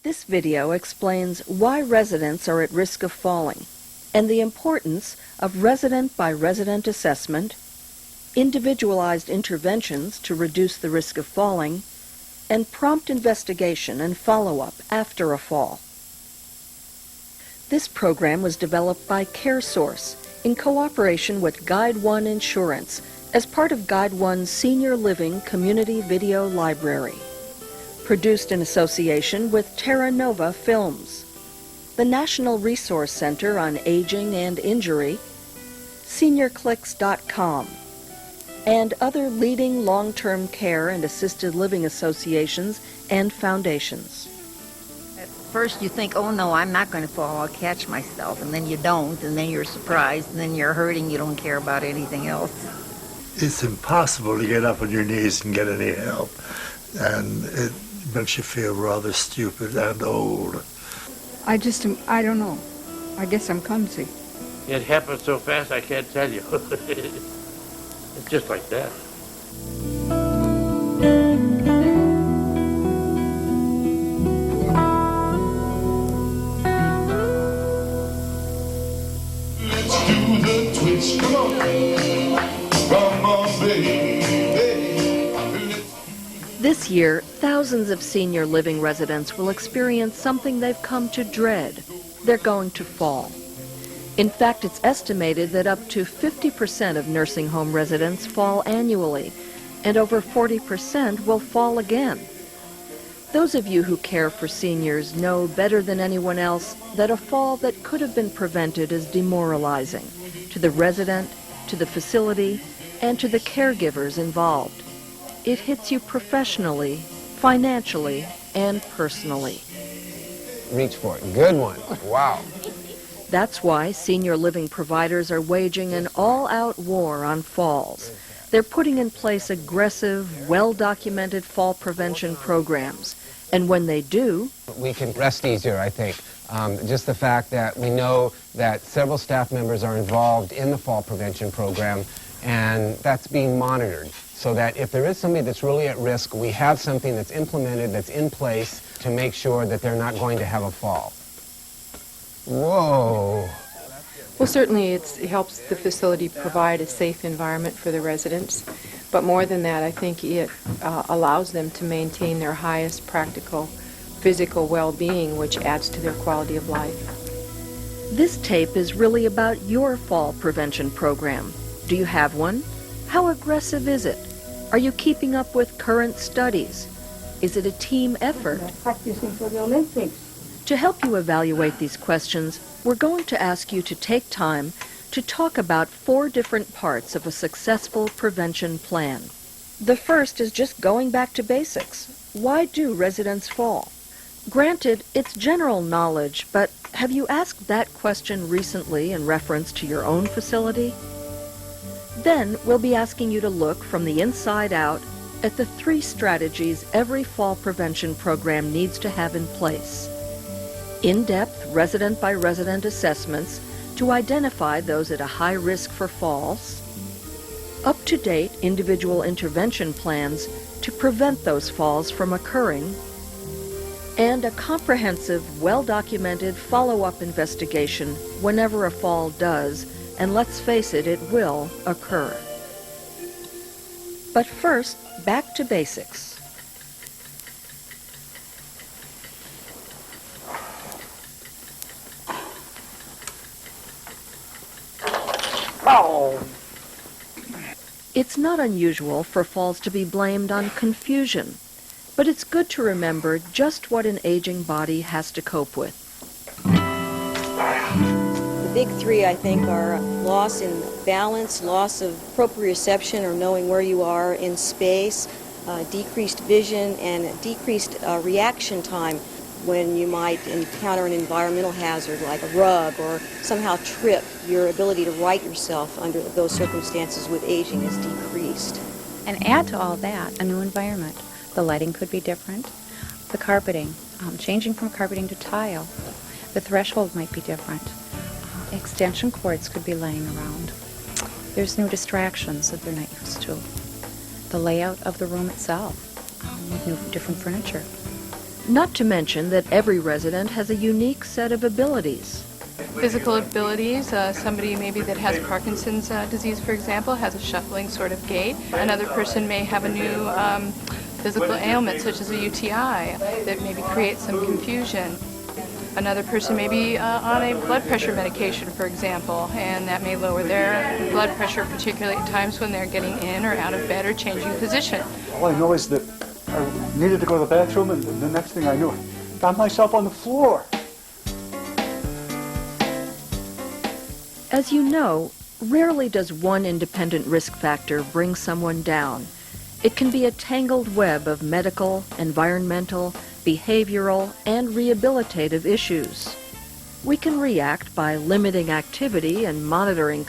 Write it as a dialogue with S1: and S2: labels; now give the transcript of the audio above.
S1: This video explains why residents are at risk of falling and the importance of resident-by-resident assessment, individualized interventions to reduce the risk of falling, and prompt investigation and follow-up after a fall. This program was developed by CareSource in cooperation with Guide One Insurance as part of Guide One's Senior Living Community Video Library. Produced in association with Terra Nova Films, the National Resource Center on Aging and Injury, SeniorClicks.com, and other leading long-term care and assisted living associations and foundations.
S2: At first you think, oh no, I'm not going to fall, I'll catch myself, and then you don't, and then you're surprised, and then you're hurting, you don't care about anything else.
S3: It's impossible to get up on your knees and get any help, and it makes you feel rather stupid and old.
S4: I don't know. I guess I'm clumsy.
S5: It happens so fast I can't tell you. It's just like that.
S6: Let's do the twist. Come on. Come on, baby.
S1: This year, thousands of senior living residents will experience something they've come to dread. They're going to fall. In fact, it's estimated that up to 50% of nursing home residents fall annually, and over 40% will fall again. Those of you who care for seniors know better than anyone else that a fall that could have been prevented is demoralizing to the resident, to the facility, and to the caregivers involved. It hits you professionally, financially, and personally.
S7: Reach for it. Good one. Wow.
S1: That's why senior living providers are waging an all-out war on falls. They're putting in place aggressive, well-documented fall prevention programs. And when they do,
S7: we can rest easier, I think. Just the fact that we know that several staff members are involved in the fall prevention program, and that's being monitored, so that if there is somebody that's really at risk, we have something that's implemented, that's in place to make sure that they're not going to have a fall. Whoa.
S8: Well, certainly it helps the facility provide a safe environment for the residents, but more than that, I think it allows them to maintain their highest practical physical well-being, which adds to their quality of life.
S1: This tape is really about your fall prevention program. Do you have one? How aggressive is it? Are you keeping up with current studies? Is it a team effort?
S4: Practicing for the Olympics.
S1: To help you evaluate these questions, we're going to ask you to take time to talk about 4 different parts of a successful prevention plan. The first is just going back to basics. Why do residents fall? Granted, it's general knowledge, but have you asked that question recently in reference to your own facility? Then we'll be asking you to look from the inside out at the 3 strategies every fall prevention program needs to have in place. In-depth resident-by-resident assessments to identify those at a high risk for falls, up-to-date individual intervention plans to prevent those falls from occurring, and a comprehensive, well-documented follow-up investigation whenever a fall does, and let's face it, it will occur. But first, back to basics. It's not unusual for falls to be blamed on confusion, but it's good to remember just what an aging body has to cope with.
S9: The big 3, I think, are loss in balance, loss of proprioception or knowing where you are in space, decreased vision, and decreased reaction time when you might encounter an environmental hazard like a rug or somehow trip. Your ability to right yourself under those circumstances with aging is decreased.
S10: And add to all that a new environment. The lighting could be different. The carpeting, changing from carpeting to tile. The threshold might be different. Extension cords could be laying around. There's new distractions that they're not used to. The layout of the room itself, with new different furniture.
S1: Not to mention that every resident has a unique set of abilities.
S11: Physical abilities, somebody maybe that has Parkinson's disease, for example, has a shuffling sort of gait. Another person may have a new physical ailment, such as a UTI, that maybe creates some confusion. Another person may be on a blood pressure medication, for example, and that may lower their blood pressure, particularly at times when they're getting in or out of bed or changing position.
S12: All I know is that I needed to go to the bathroom, and the next thing I knew, I found myself on the floor.
S1: As you know, rarely does one independent risk factor bring someone down. It can be a tangled web of medical, environmental, behavioral, and rehabilitative issues. We can react by limiting activity and monitoring